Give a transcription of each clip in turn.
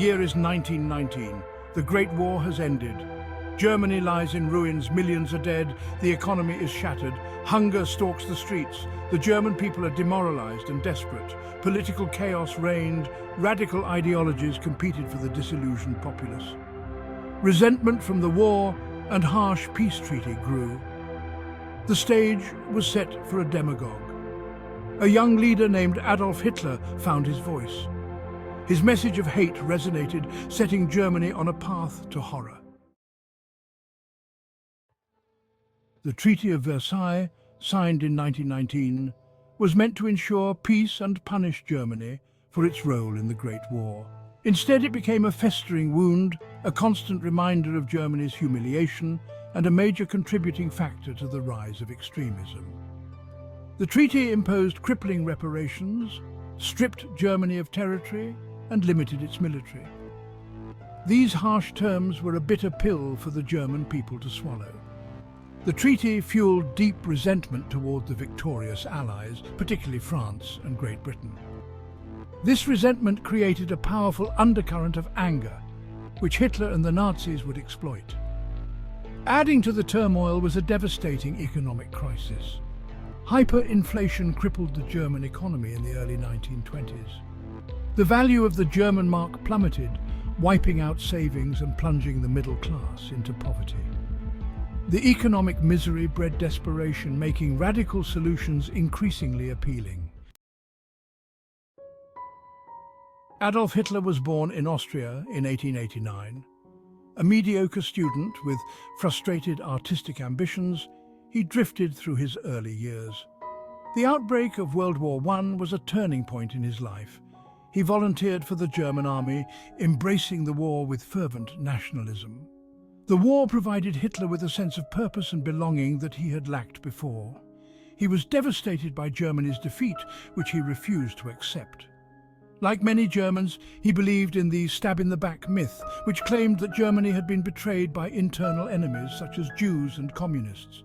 year is 1919. The Great War has ended. Germany lies in ruins, millions are dead, the economy is shattered, hunger stalks the streets, the German people are demoralized and desperate, political chaos reigned, radical ideologies competed for the disillusioned populace. Resentment from the war and harsh peace treaty grew. The stage was set for a demagogue. A young leader named Adolf Hitler found his voice. His message of hate resonated, setting Germany on a path to horror. The Treaty of Versailles, signed in 1919, was meant to ensure peace and punish Germany for its role in the Great War. Instead, it became a festering wound, a constant reminder of Germany's humiliation and a major contributing factor to the rise of extremism. The treaty imposed crippling reparations, stripped Germany of territory, and limited its military. These harsh terms were a bitter pill for the German people to swallow. The treaty fueled deep resentment toward the victorious Allies, particularly France and Great Britain. This resentment created a powerful undercurrent of anger, which Hitler and the Nazis would exploit. Adding to the turmoil was a devastating economic crisis. Hyperinflation crippled the German economy in the early 1920s. The value of the German mark plummeted, wiping out savings and plunging the middle class into poverty. The economic misery bred desperation, making radical solutions increasingly appealing. Adolf Hitler was born in Austria in 1889. A mediocre student with frustrated artistic ambitions, he drifted through his early years. The outbreak of World War I was a turning point in his life. He volunteered for the German army, embracing the war with fervent nationalism. The war provided Hitler with a sense of purpose and belonging that he had lacked before. He was devastated by Germany's defeat, which he refused to accept. Like many Germans, he believed in the stab-in-the-back myth, which claimed that Germany had been betrayed by internal enemies such as Jews and communists.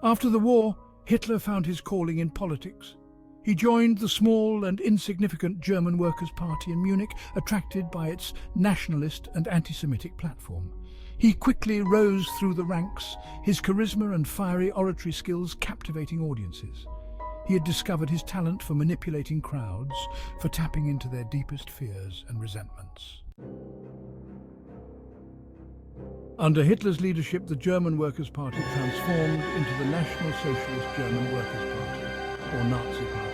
After the war, Hitler found his calling in politics. He joined the small and insignificant German Workers' Party in Munich, attracted by its nationalist and anti-Semitic platform. He quickly rose through the ranks, his charisma and fiery oratory skills captivating audiences. He had discovered his talent for manipulating crowds, for tapping into their deepest fears and resentments. Under Hitler's leadership, the German Workers' Party transformed into the National Socialist German Workers' Party, or Nazi Party.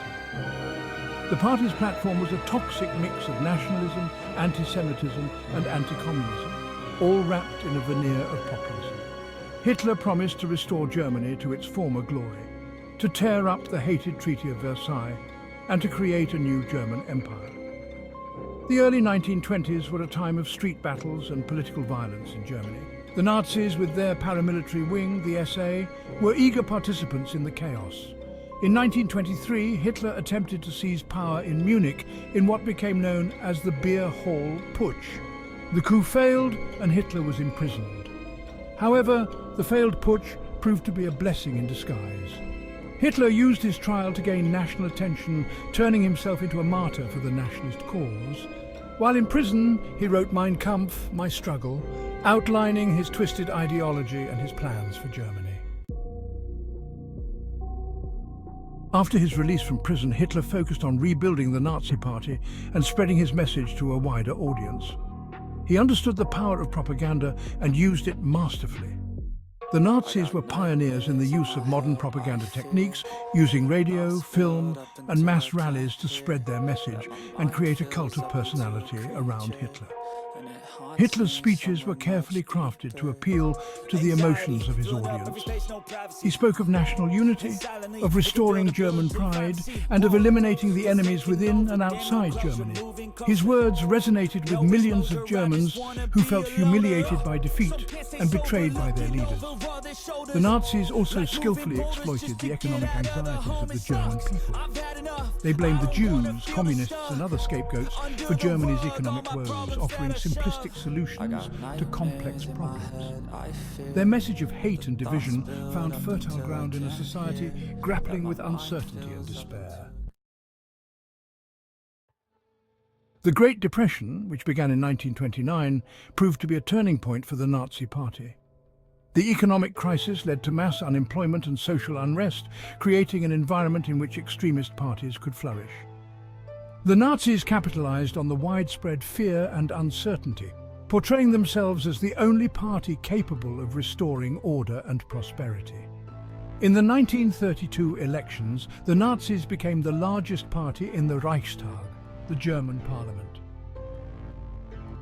The party's platform was a toxic mix of nationalism, anti-Semitism and anti-communism, all wrapped in a veneer of populism. Hitler promised to restore Germany to its former glory, to tear up the hated Treaty of Versailles, and to create a new German empire. The early 1920s were a time of street battles and political violence in Germany. The Nazis, with their paramilitary wing, the SA, were eager participants in the chaos. In 1923, Hitler attempted to seize power in Munich in what became known as the Beer Hall Putsch. The coup failed and Hitler was imprisoned. However, the failed putsch proved to be a blessing in disguise. Hitler used his trial to gain national attention, turning himself into a martyr for the nationalist cause. While in prison, he wrote Mein Kampf, My Struggle, outlining his twisted ideology and his plans for Germany. After his release from prison, Hitler focused on rebuilding the Nazi Party and spreading his message to a wider audience. He understood the power of propaganda and used it masterfully. The Nazis were pioneers in the use of modern propaganda techniques, using radio, film, and mass rallies to spread their message and create a cult of personality around Hitler. Hitler's speeches were carefully crafted to appeal to the emotions of his audience. He spoke of national unity, of restoring German pride, and of eliminating the enemies within and outside Germany. His words resonated with millions of Germans who felt humiliated by defeat and betrayed by their leaders. The Nazis also skillfully exploited the economic anxieties of the German people. They blamed the Jews, communists, and other scapegoats for Germany's economic woes, offering simplistic solutions to complex problems. Their message of hate and division found fertile ground in a society grappling with uncertainty and despair. The Great Depression, which began in 1929, proved to be a turning point for the Nazi Party. The economic crisis led to mass unemployment and social unrest, creating an environment in which extremist parties could flourish. The Nazis capitalized on the widespread fear and uncertainty, portraying themselves as the only party capable of restoring order and prosperity. In the 1932 elections, the Nazis became the largest party in the Reichstag, the German parliament.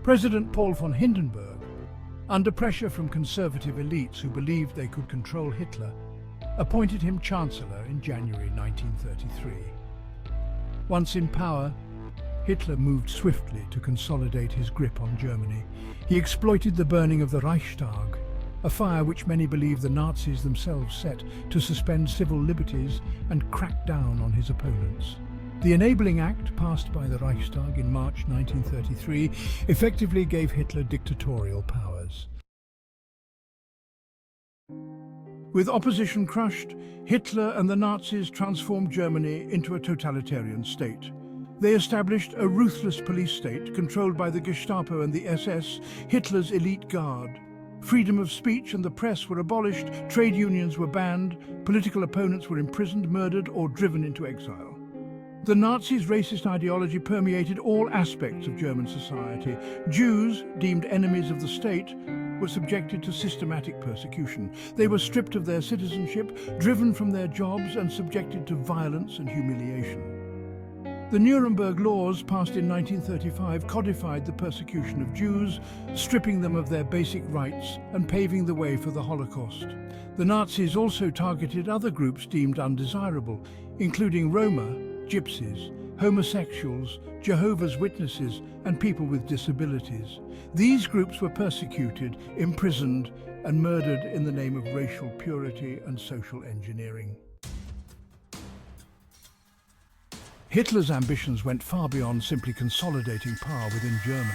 President Paul von Hindenburg, under pressure from conservative elites who believed they could control Hitler, appointed him chancellor in January 1933. Once in power, Hitler moved swiftly to consolidate his grip on Germany. He exploited the burning of the Reichstag, a fire which many believe the Nazis themselves set to suspend civil liberties and crack down on his opponents. The Enabling Act, passed by the Reichstag in March 1933, effectively gave Hitler dictatorial powers. With opposition crushed, Hitler and the Nazis transformed Germany into a totalitarian state. They established a ruthless police state controlled by the Gestapo and the SS, Hitler's elite guard. Freedom of speech and the press were abolished, trade unions were banned, political opponents were imprisoned, murdered, or driven into exile. The Nazis' racist ideology permeated all aspects of German society. Jews, deemed enemies of the state, were subjected to systematic persecution. They were stripped of their citizenship, driven from their jobs, and subjected to violence and humiliation. The Nuremberg laws, passed in 1935, codified the persecution of Jews, stripping them of their basic rights and paving the way for the Holocaust. The Nazis also targeted other groups deemed undesirable, including Roma, Gypsies, homosexuals, Jehovah's Witnesses, and people with disabilities. These groups were persecuted, imprisoned, and murdered in the name of racial purity and social engineering. Hitler's ambitions went far beyond simply consolidating power within Germany.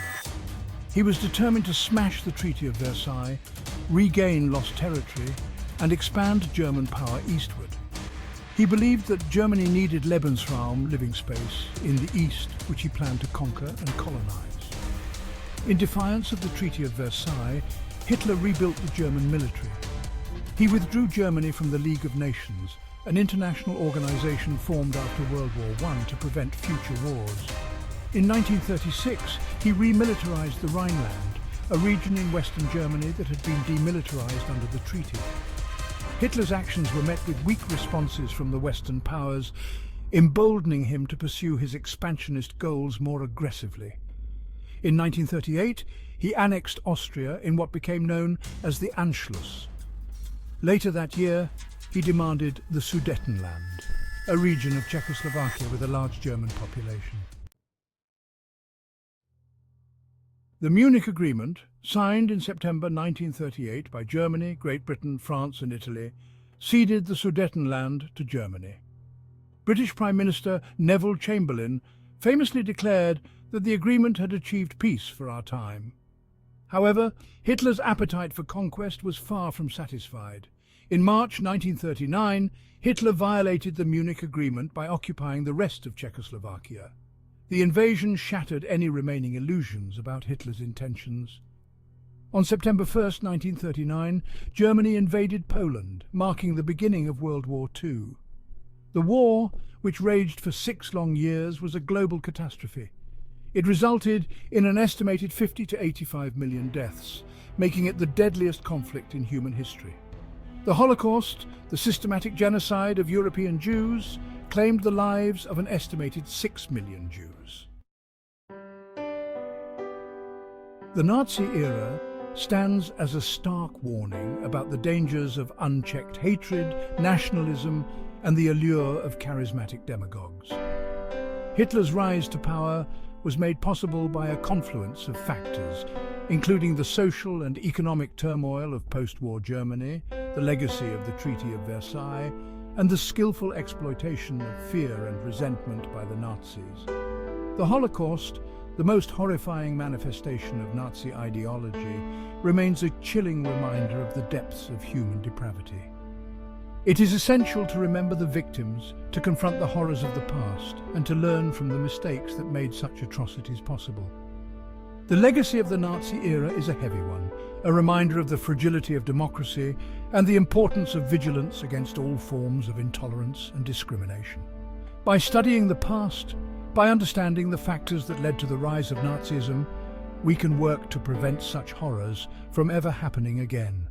He was determined to smash the Treaty of Versailles, regain lost territory, and expand German power eastward. He believed that Germany needed Lebensraum, living space, in the east, which he planned to conquer and colonize. In defiance of the Treaty of Versailles, Hitler rebuilt the German military. He withdrew Germany from the League of Nations, an international organization formed after World War I to prevent future wars. In 1936, he remilitarized the Rhineland, a region in Western Germany that had been demilitarized under the treaty. Hitler's actions were met with weak responses from the Western powers, emboldening him to pursue his expansionist goals more aggressively. In 1938, he annexed Austria in what became known as the Anschluss. Later that year, he demanded the Sudetenland, a region of Czechoslovakia with a large German population. The Munich Agreement, signed in September 1938 by Germany, Great Britain, France and Italy, ceded the Sudetenland to Germany. British Prime Minister Neville Chamberlain famously declared that the agreement had achieved peace for our time. However, Hitler's appetite for conquest was far from satisfied. In March 1939, Hitler violated the Munich Agreement by occupying the rest of Czechoslovakia. The invasion shattered any remaining illusions about Hitler's intentions. On September 1, 1939, Germany invaded Poland, marking the beginning of World War II. The war, which raged for 6 long years, was a global catastrophe. It resulted in an estimated 50 to 85 million deaths, making it the deadliest conflict in human history. The Holocaust, the systematic genocide of European Jews, claimed the lives of an estimated 6 million Jews. The Nazi era stands as a stark warning about the dangers of unchecked hatred, nationalism, and the allure of charismatic demagogues. Hitler's rise to power was made possible by a confluence of factors, including the social and economic turmoil of post-war Germany, the legacy of the Treaty of Versailles, and the skillful exploitation of fear and resentment by the Nazis. The Holocaust, the most horrifying manifestation of Nazi ideology, remains a chilling reminder of the depths of human depravity. It is essential to remember the victims, to confront the horrors of the past, and to learn from the mistakes that made such atrocities possible. The legacy of the Nazi era is a heavy one, a reminder of the fragility of democracy and the importance of vigilance against all forms of intolerance and discrimination. By studying the past, by understanding the factors that led to the rise of Nazism, we can work to prevent such horrors from ever happening again.